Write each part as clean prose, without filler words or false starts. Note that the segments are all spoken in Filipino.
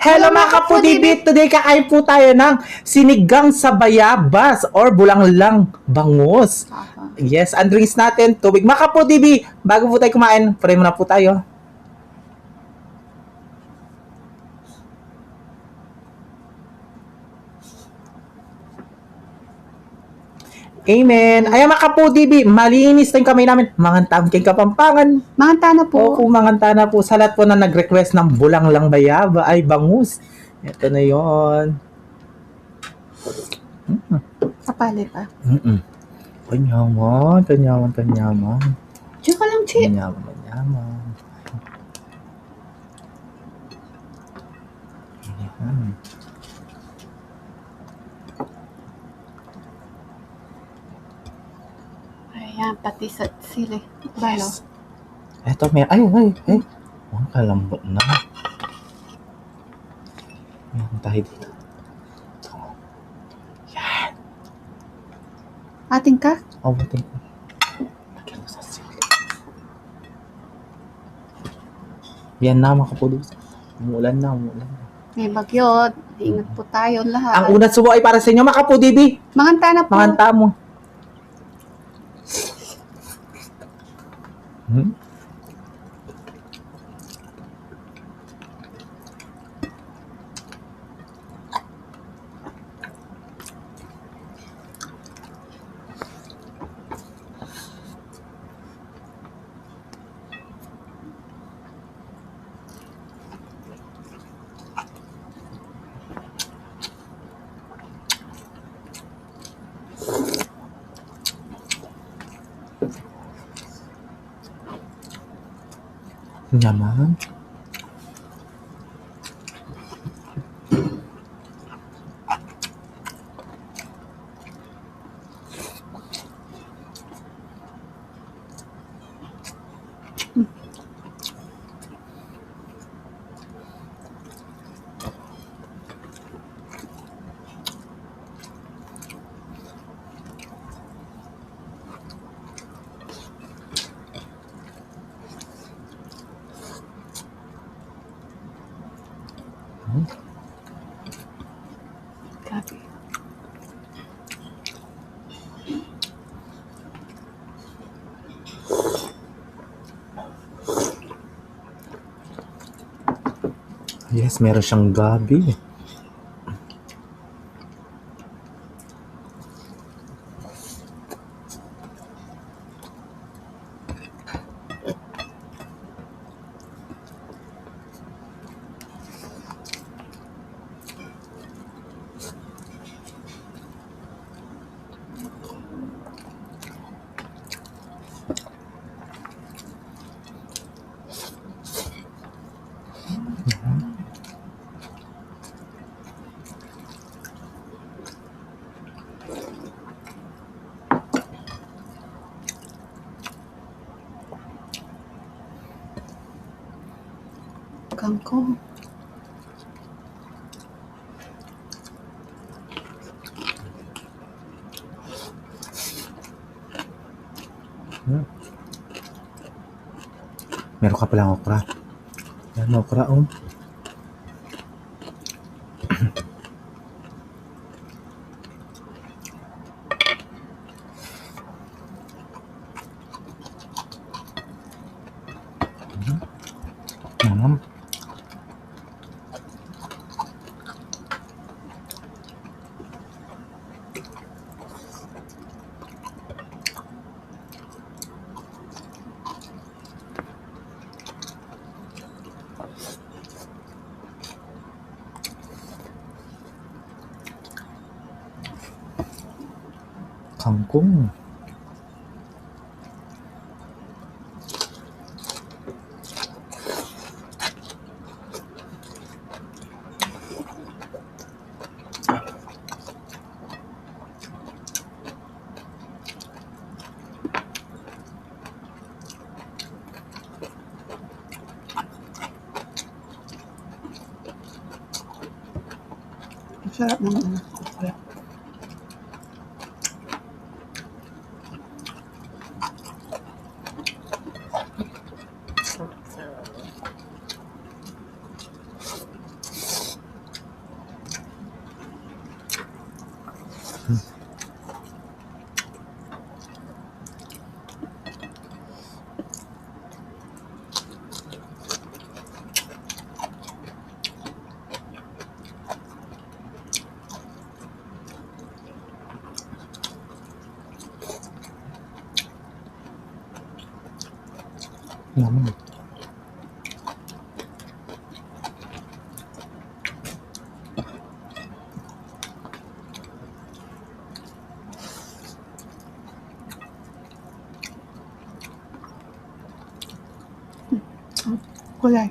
Hello mga kapudibit! Today kakain po tayo ng sinigang sa bayabas or bulanglang bangus. Yes, ang drinks natin, tubig. Mga kapudibi, bago po tayo kumain, pray muna po tayo. Amen. Ayan mga kapudibi, malinis na yung kamay namin. Mangantam king Kapampangan. Manganta na po. Opo, manganta na po. Sa lahat po na nag-request ng bulanglang bayaba ay bangus. Ito na yon. Kapali pa. Kanyaman. Diyan ka lang, Chi. Kanyaman. Ayan. Ayan, pati sa sili. Balo. Yes. Eto, may... Ay. Ang kalambot na. Ayan, tayo dito. Ito. Yan. Ating ka? Awatin ko. Lagyan mo sa sili. Yan na, mga kapulog. Umulan na. May bagyo. Ingat po tayo lahat. Ang unang subo ay para sa inyo, mga kapudibi. Manganta na po. Manganta mo. Nyaman. Grabe. Yes, meron siyang gabi. Kangkong. Meron ka palang okra. Yan, okra, oh. Kangkong. Sarap naman. Mm. Kulay.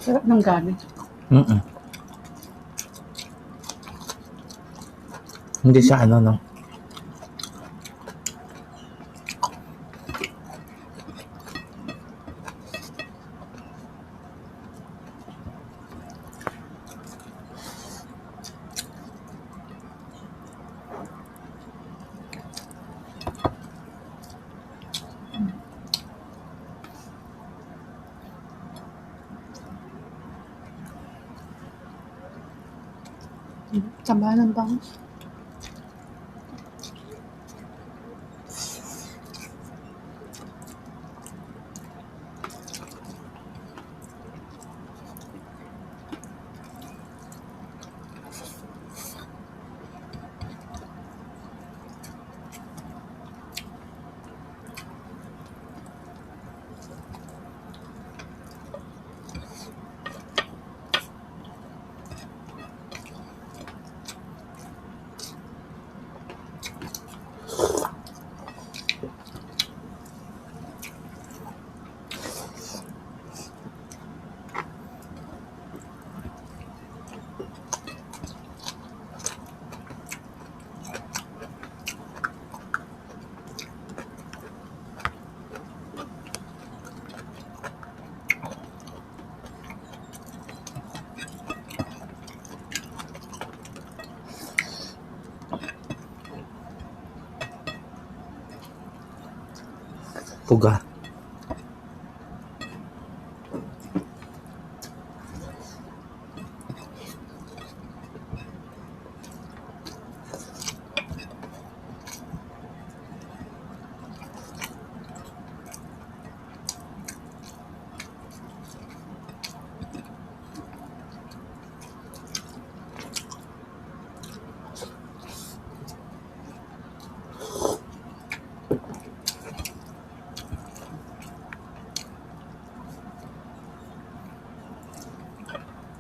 Sarap ng gamit. Mm-mm. Hindi siya ano, no? Taba ng bangus. Puga.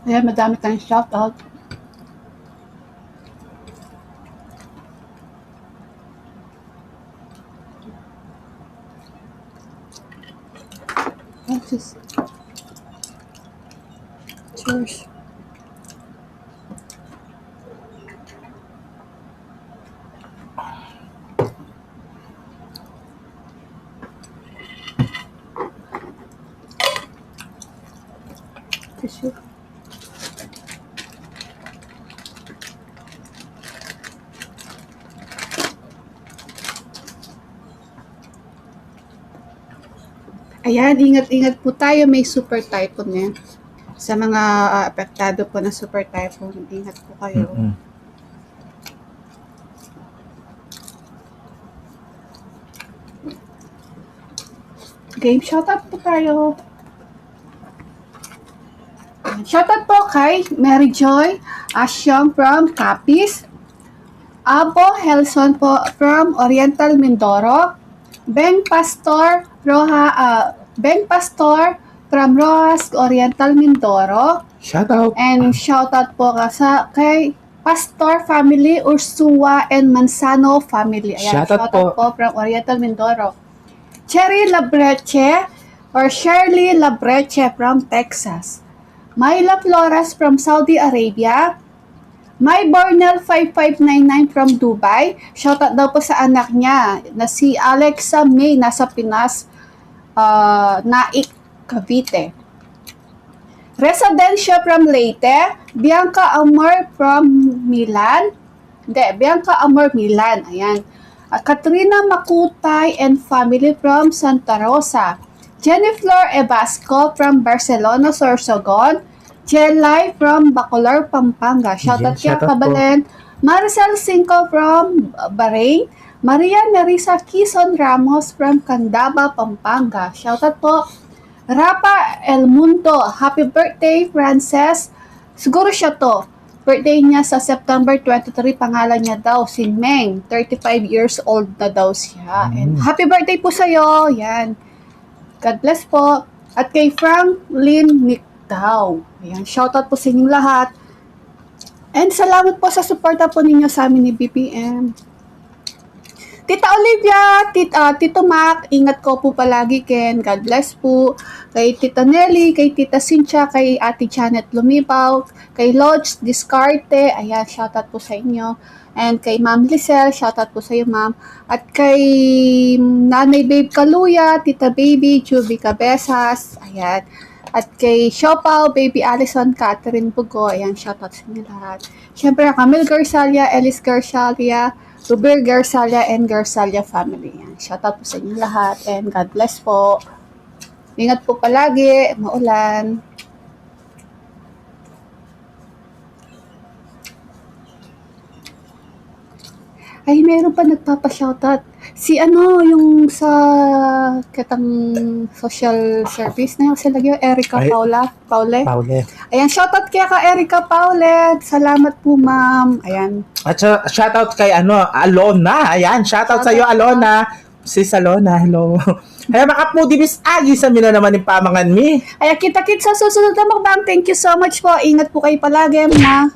Ayan, madami tayong shoutout. Oh, sis. Cheers. Tissue. Ayan, ingat-ingat po tayo. May super typhoon yan. Sa mga apektado po ng super typhoon, ingat po kayo. Mm-mm. Game shoutout po tayo. Shoutout po kay Mary Joy Asyong from Capiz. Abo Helson po from Oriental Mindoro. Beng Pastor from Rojas, Oriental Mindoro. Shout out. And shoutout po kay Pastor family, Ursua and Manzano family. Ayan, Shoutout po from Oriental Mindoro. Cherry Labreche or Shirley Labreche from Texas. Myla Flores from Saudi Arabia. My Bornel 5599 from Dubai. Shoutout daw po sa anak niya na si Alexa May, nasa Pinas, Naik, Cavite. Residensya from Leyte. Bianca Amor from Milan. Bianca Amor Milan. Ayan. Katrina Makutay and family from Santa Rosa. Jennifer Ebasco from Barcelona, Sorsogon. Jelay from Bacolor, Pampanga. Shoutout kay Kabalen. Maricel Cinco from Bahrain. Maria Nerissa Quizon Ramos from Candaba, Pampanga. Shoutout po. Rapa El Mundo. Happy birthday, Frances. Siguro siya to. Birthday niya sa September 23. Pangalan niya daw, si Meng. 35 years old na daw siya. And happy birthday po sa'yo. Yan. God bless po. At kay Franklin Nictao. Ayan, shoutout po sa inyong lahat. And salamat po sa suporta po ninyo sa amin ni BPM. Tita Olivia, Tito Mac, ingat ko po palagi, Ken. God bless po. Kay Tita Nelly, kay Tita Cynthia, kay Ate Janet Lumipaw, kay Lodge Discarte, ayan, shoutout po sa inyo. And kay Ma'am Lisel, shoutout po sa iyo, Ma'am. At kay Nanay Babe Kaluya, Tita Baby, Juby Cabezas, ayan. At kay Siopaw, Baby Allison, Catherine Bugo, ayan, shoutout sa inyo lahat. Siyempre, Camille Garsalia, Ellis Garsalia, Ruber Garsalia, and Garsalia family. Ayan, shoutout po sa inyo lahat, and God bless po. Ingat po palagi, maulan. Ay, meron pa nagpapa-shoutout. Si yung sa katang social service na yung sila yung Erica Paule. Ayan, shoutout kaya ka Erica Paule. Salamat po, ma'am. Ayan. At shoutout kay Alona. Ayan, shoutout sa iyo, Alona. Sis Alona, hello. Kaya makapudibis agi sa mina naman yung pamangan mi. Ayan, kita-kit sa susunod na mukbang. Thank you so much po. Ingat po kayo palagi, ma.